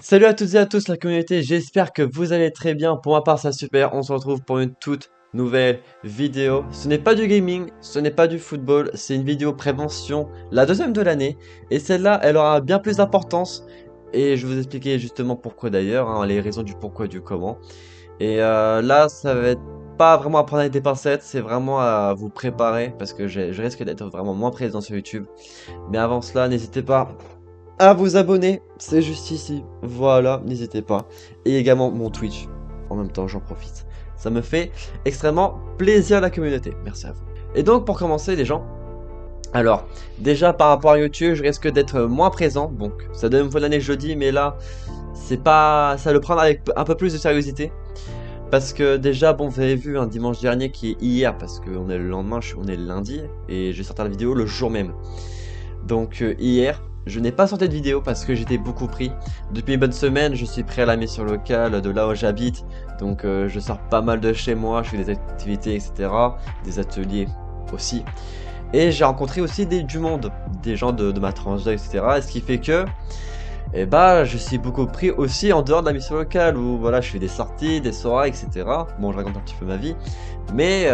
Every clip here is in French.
Salut à toutes et à tous la communauté, j'espère que vous allez très bien. Pour ma part ça super, on se retrouve pour une toute nouvelle vidéo. Ce n'est pas du gaming, ce n'est pas du football, c'est une vidéo prévention, la deuxième de l'année. Et celle-là, elle aura bien plus d'importance. Et je vais vous expliquer justement pourquoi d'ailleurs, hein, les raisons du pourquoi et du comment. Et là, ça va être pas vraiment à prendre avec des pincettes, c'est vraiment à vous préparer. Parce que je risque d'être vraiment moins présent sur YouTube. Mais avant cela, n'hésitez pas à vous abonner, c'est juste ici, voilà, n'hésitez pas. Et également mon Twitch, en même temps j'en profite. Ça me fait extrêmement plaisir à la communauté, merci à vous. Et donc pour commencer les gens, alors déjà par rapport à YouTube, je risque d'être moins présent, donc ça donne une fois l'année jeudi, mais là, c'est pas, ça le prendre avec un peu plus de sériosité. Parce que déjà, bon, vous avez vu un dimanche dernier qui est hier, parce qu'on est le lendemain, on est le lundi, et j'ai sorti la vidéo le jour même. Donc hier, je n'ai pas sorti de vidéo parce que j'étais beaucoup pris. Depuis une bonne semaine, je suis prêt à la mission locale de là où j'habite. Donc je sors pas mal de chez moi, je fais des activités, etc. Des ateliers aussi. Et j'ai rencontré aussi du monde, des gens de ma tranche d'âge, etc. Et ce qui fait que, eh bah, je suis beaucoup pris aussi en dehors de la mission locale où voilà, je fais des sorties, des soirées, etc. Bon, je raconte un petit peu ma vie. Mais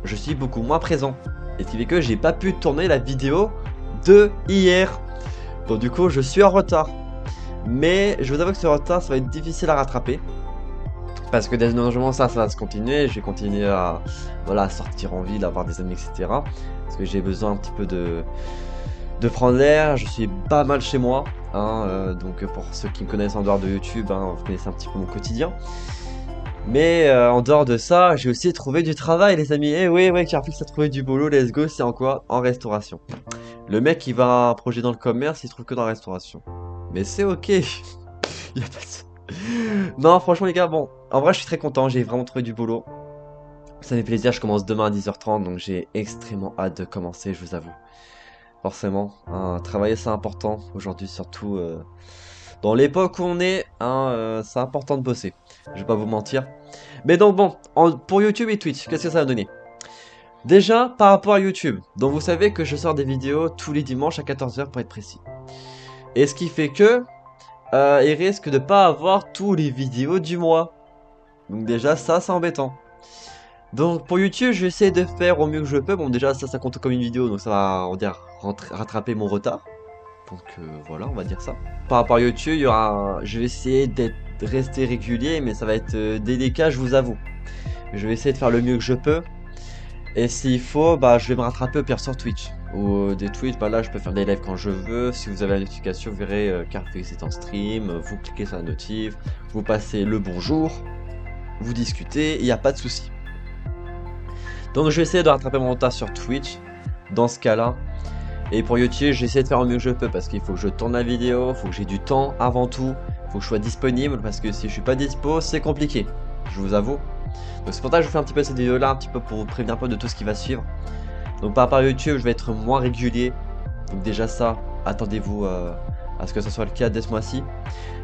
je suis beaucoup moins présent. Et ce qui fait que j'ai pas pu tourner la vidéo de hier. Donc du coup je suis en retard. Mais je vous avoue que ce retard ça va être difficile à rattraper. Parce que désormais ça va se continuer. Je vais continuer à voilà, sortir en ville, avoir des amis, etc. Parce que j'ai besoin un petit peu de prendre l'air. Je suis pas mal chez moi. Hein, donc pour ceux qui me connaissent en dehors de YouTube, hein, vous connaissez un petit peu mon quotidien. Mais en dehors de ça, j'ai aussi trouvé du travail les amis. Eh oui, ouais, Carfix a trouvé du boulot, let's go, c'est en quoi? En restauration. Le mec il va à un projet dans le commerce, il se trouve que dans la restauration. Mais c'est ok. Y a pas de... Non franchement les gars, bon, en vrai je suis très content, j'ai vraiment trouvé du boulot. Ça fait plaisir, je commence demain à 10h30, donc j'ai extrêmement hâte de commencer, je vous avoue. Forcément, hein, travailler c'est important, aujourd'hui surtout dans l'époque où on est, hein, c'est important de bosser. Je vais pas vous mentir. Mais donc bon, pour YouTube et Twitch, qu'est-ce que ça va donner? Déjà, par rapport à YouTube, donc vous savez que je sors des vidéos tous les dimanches à 14h pour être précis. Et ce qui fait que, il risque de pas avoir tous les vidéos du mois. Donc déjà, ça c'est embêtant. Donc pour YouTube, je vais essayer de faire au mieux que je peux. Bon déjà, ça compte comme une vidéo, donc ça va, on va dire, rattraper mon retard. Donc voilà, on va dire ça. Par rapport à YouTube, il y aura, je vais essayer d'être rester régulier, mais ça va être délicat, je vous avoue. Je vais essayer de faire le mieux que je peux. Et s'il faut, bah je vais me rattraper au pire sur Twitch. Ou des tweets, bah là je peux faire des lives quand je veux. Si vous avez la notification, vous verrez Carfix est en stream. Vous cliquez sur la notif, vous passez le bonjour, vous discutez, il n'y a pas de souci. Donc je vais essayer de rattraper mon retard sur Twitch dans ce cas-là. Et pour YouTube, j'essaie de faire au mieux que je peux parce qu'il faut que je tourne la vidéo, il faut que j'ai du temps avant tout, il faut que je sois disponible parce que si je suis pas dispo, c'est compliqué, je vous avoue. Donc c'est pour ça que je vous fais un petit peu cette vidéo là, un petit peu pour vous prévenir un peu de tout ce qui va suivre. Donc par rapport à YouTube, je vais être moins régulier. Donc déjà ça, attendez-vous à ce que ce soit le cas dès ce mois-ci.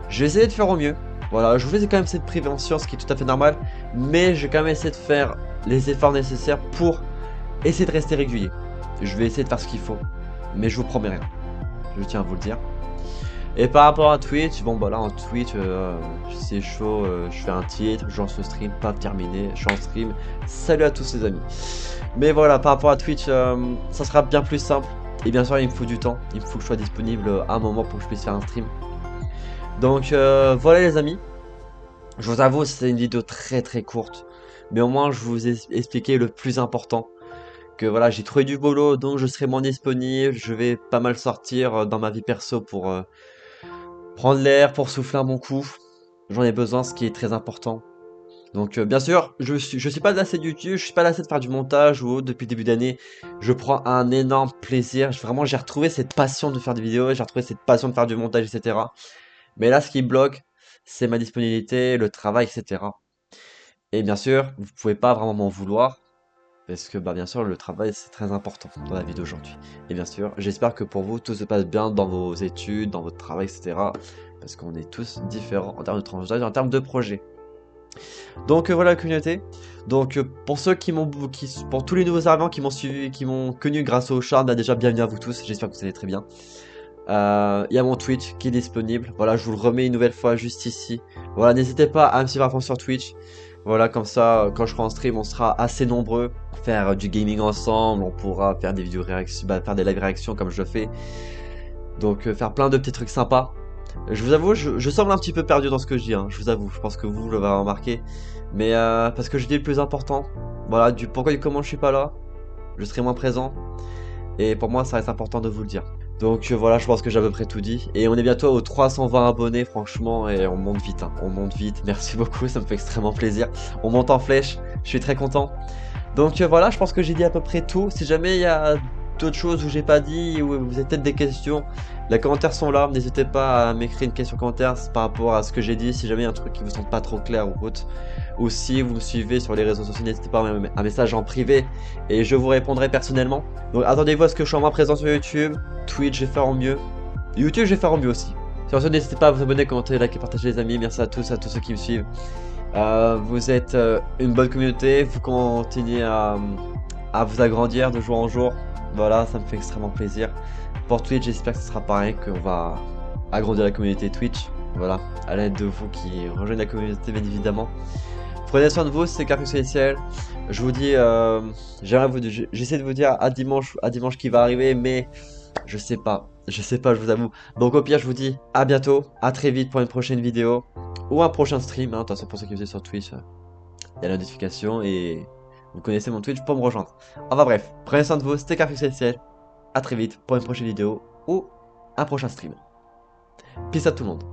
Je vais essayer de faire au mieux. Voilà, je vous fais quand même cette prévention, ce qui est tout à fait normal. Mais je vais quand même essayer de faire les efforts nécessaires pour essayer de rester régulier. Je vais essayer de faire ce qu'il faut. Mais je vous promets rien. Je tiens à vous le dire. Et par rapport à Twitch, bon bah là en Twitch, c'est chaud, je fais un titre, je lance le stream, pas terminé, je suis en stream. Salut à tous les amis. Mais voilà, par rapport à Twitch, ça sera bien plus simple. Et bien sûr, il me faut du temps, il me faut que je sois disponible à un moment pour que je puisse faire un stream. Donc voilà les amis. Je vous avoue, c'est une vidéo très très courte. Mais au moins, je vous ai expliqué le plus important. Que voilà, j'ai trouvé du boulot, donc je serai moins disponible. Je vais pas mal sortir dans ma vie perso pour prendre l'air, pour souffler un bon coup. J'en ai besoin, ce qui est très important. Donc bien sûr, je suis pas lassé de YouTube, je suis pas lassé de faire du montage ou autre depuis le début d'année. Je prends un énorme plaisir. Vraiment, j'ai retrouvé cette passion de faire des vidéos, j'ai retrouvé cette passion de faire du montage, etc. Mais là, ce qui bloque, c'est ma disponibilité, le travail, etc. Et bien sûr, vous pouvez pas vraiment m'en vouloir. Parce que bah bien sûr le travail c'est très important dans la vie d'aujourd'hui. Et bien sûr j'espère que pour vous tout se passe bien dans vos études, dans votre travail, etc. Parce qu'on est tous différents en termes de tranche d'âge, en termes de projets. Donc voilà la communauté. Donc pour ceux pour tous les nouveaux arrivants qui m'ont suivi, qui m'ont connu grâce au charme, bah, déjà bienvenue à vous tous, j'espère que vous allez très bien. Il y a mon Twitch qui est disponible. Voilà, je vous le remets une nouvelle fois juste ici. Voilà, n'hésitez pas à me suivre à fond sur Twitch. Voilà, comme ça, quand je serai en stream, on sera assez nombreux pour faire du gaming ensemble. On pourra faire des vidéos réactions, faire des live réactions comme je le fais. Donc, faire plein de petits trucs sympas. Je vous avoue, je semble un petit peu perdu dans ce que je dis, hein, je vous avoue. Je pense que vous l'avez remarqué. Mais parce que je dis le plus important. Voilà, du pourquoi et du comment je suis pas là. Je serai moins présent. Et pour moi, ça reste important de vous le dire. Donc voilà, je pense que j'ai à peu près tout dit. Et on est bientôt aux 320 abonnés, franchement, et on monte vite, hein. On monte vite. Merci beaucoup, ça me fait extrêmement plaisir. On monte en flèche, je suis très content. Donc voilà, je pense que j'ai dit à peu près tout. Si jamais il y a d'autres choses où j'ai pas dit, ou vous avez peut-être des questions, les commentaires sont là. N'hésitez pas à m'écrire une question commentaire par rapport à ce que j'ai dit. Si jamais il y a un truc qui vous semble pas trop clair ou autre. Ou si vous me suivez sur les réseaux sociaux, n'hésitez pas à m'envoyer un message en privé et je vous répondrai personnellement. Donc attendez-vous à ce que je sois moins présent sur YouTube. Twitch, je vais faire au mieux. YouTube, je vais faire au mieux aussi. Sur ce, n'hésitez pas à vous abonner, commenter, liker, partager les amis. Merci à tous ceux qui me suivent. Vous êtes une bonne communauté, vous continuez à vous agrandir de jour en jour. Voilà, ça me fait extrêmement plaisir. Pour Twitch, j'espère que ce sera pareil, qu'on va agrandir la communauté Twitch. Voilà, à l'aide de vous qui rejoignent la communauté, bien évidemment. Prenez soin de vous, c'est Carpux Celestiel. Je vous dis, j'essaie de vous dire à dimanche qui va arriver, mais je sais pas, je vous avoue. Donc au pire, je vous dis à bientôt, à très vite pour une prochaine vidéo ou un prochain stream. Hein. De toute façon, pour ceux qui me suivent sur Twitch, il y a la notification et vous connaissez mon Twitch pour me rejoindre. Enfin bref, prenez soin de vous, c'était Carpux Celestiel. À très vite pour une prochaine vidéo ou un prochain stream. Peace à tout le monde.